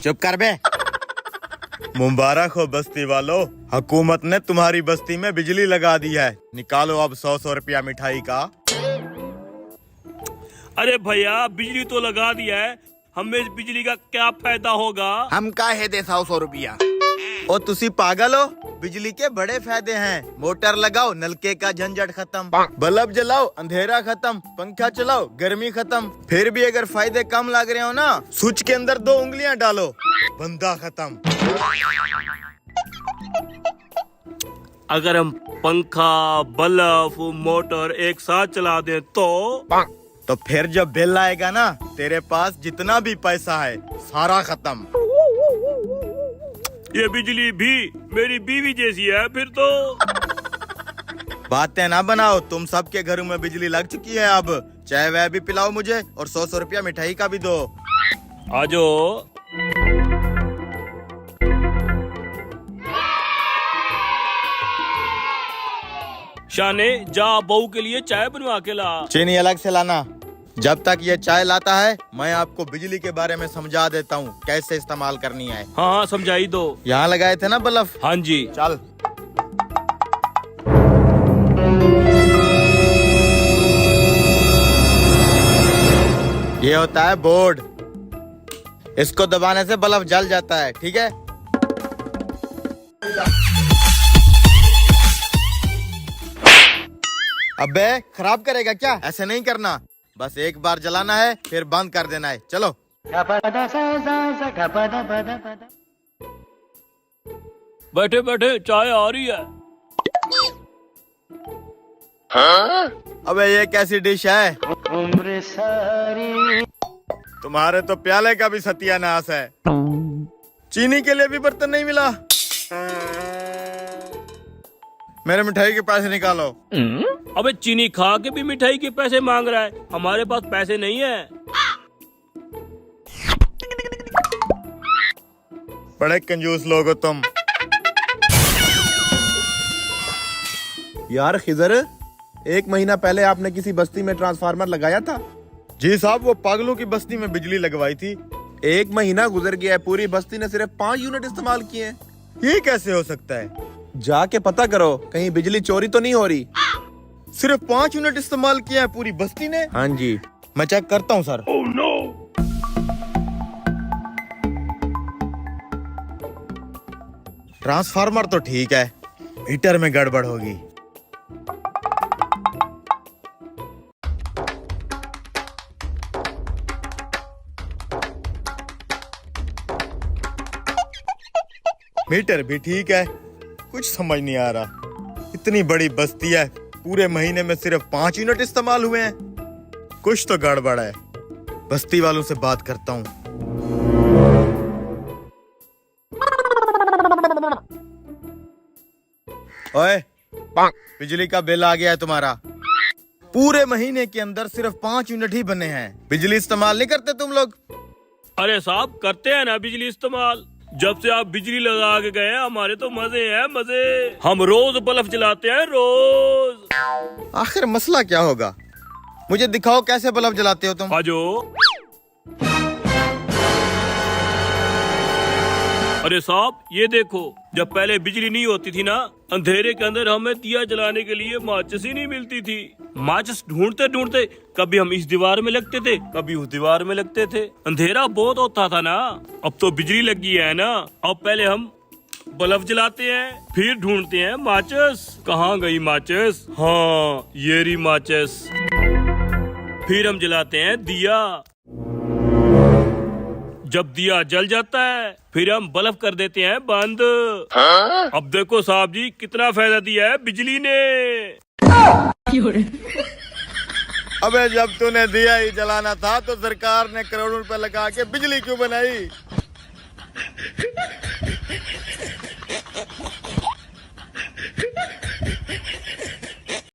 चुप कर बे। मुबारक हो बस्ती वालों, हुकूमत ने तुम्हारी बस्ती में बिजली लगा दी है। निकालो अब 100 रुपया मिठाई का। अरे भैया बिजली तो लगा दिया है, हमें इस बिजली का क्या फायदा होगा? हम काहे दे 100 रुपया। ओ तुसी पागल हो, बिजली के बड़े फायदे हैं। मोटर लगाओ, नलके का झंझट खत्म, बल्ब जलाओ, अंधेरा खत्म, पंखा चलाओ, गर्मी खत्म। फिर भी अगर फायदे कम लग रहे हो ना, स्विच के अंदर 2 उंगलियां डालो, बंदा खत्म। अगर हम पंखा, बल्ब, मोटर एक साथ चला दें तो फिर जब बिल आएगा ना, तेरे पास जितना भी पैसा है सारा खत्म। ये बिजली भी मेरी बीवी जैसी है फिर तो। बातें ना बनाओ, तुम सबके घरों में बिजली लग चुकी है। अब चाय वह भी पिलाओ मुझे और 100 रुपया मिठाई का भी दो। आजो शाने, जा बहू के लिए चाय बनवा के ला। चीनी अलग से लाना। जब तक ये चाय लाता है, मैं आपको बिजली के बारे में समझा देता हूँ कैसे इस्तेमाल करनी है। हाँ समझाई दो। यहाँ लगाए थे ना बल्ब? हाँ जी। चल। ये होता है बोर्ड, इसको दबाने से बल्ब जल जाता है, ठीक है? अबे खराब करेगा क्या? ऐसे नहीं करना, बस एक बार जलाना है फिर बंद कर देना है। चलो। बैठे बैठे चाय आ रही है। अबे ये कैसी डिश है? तुम्हारे तो प्याले का भी सत्यानाश है। चीनी के लिए भी बर्तन नहीं मिला। मेरे मिठाई के पैसे निकालो। अबे चीनी खा के भी मिठाई के पैसे मांग रहा है, हमारे पास पैसे नहीं है। बड़े कंजूस लोग हो तुम। यार खिजर, 1 महीना पहले आपने किसी बस्ती में ट्रांसफार्मर लगाया था? जी साहब, वो पागलों की बस्ती में बिजली लगवाई थी। 1 महीना गुजर गया है, पूरी बस्ती ने सिर्फ 5 यूनिट इस्तेमाल किए हैं। ये कैसे हो सकता है? जाके पता करो, कहीं बिजली चोरी तो नहीं हो रही। सिर्फ 5 यूनिट इस्तेमाल किया है पूरी बस्ती ने? हाँ जी। मैं चेक करता हूँ सर। Oh, no. ट्रांसफार्मर तो ठीक है, मीटर में गड़बड़ होगी। मीटर भी ठीक है, कुछ समझ नहीं आ रहा। इतनी बड़ी बस्ती है, पूरे महीने में सिर्फ 5 यूनिट इस्तेमाल हुए हैं। कुछ तो गड़बड़ है। बस्ती वालों से बात करता हूँ। ओए, बिजली का बिल आ गया है तुम्हारा। पूरे महीने के अंदर सिर्फ 5 यूनिट ही बने हैं। बिजली इस्तेमाल नहीं करते तुम लोग? अरे साहब करते हैं ना बिजली इस्तेमाल। जब से आप बिजली लगा के गए हमारे तो मजे हैं मजे। हम रोज बल्ब जलाते हैं रोज। आखिर मसला क्या होगा? मुझे दिखाओ कैसे बल्ब जलाते हो तुम। आजो। अरे साहब ये देखो, जब पहले बिजली नहीं होती थी ना, अंधेरे के अंदर हमें दिया जलाने के लिए माचिस ही नहीं मिलती थी। माचिस ढूंढते ढूंढते कभी हम इस दीवार में लगते थे, कभी उस दीवार में लगते थे। अंधेरा बहुत होता था ना। अब तो बिजली लगी है ना, अब पहले हम बल्ब जलाते हैं, फिर ढूंढते हैं माचिस। कहाँ गई माचिस? हाँ ये रही माचिस। फिर हम जलाते हैं दिया। जब दिया जल जाता है फिर हम बल्ब कर देते हैं बंद। अब देखो साहब जी कितना फायदा दिया है बिजली ने। अबे जब तूने दिया ही जलाना था तो सरकार ने करोड़ों रुपए लगा के बिजली क्यों बनाई?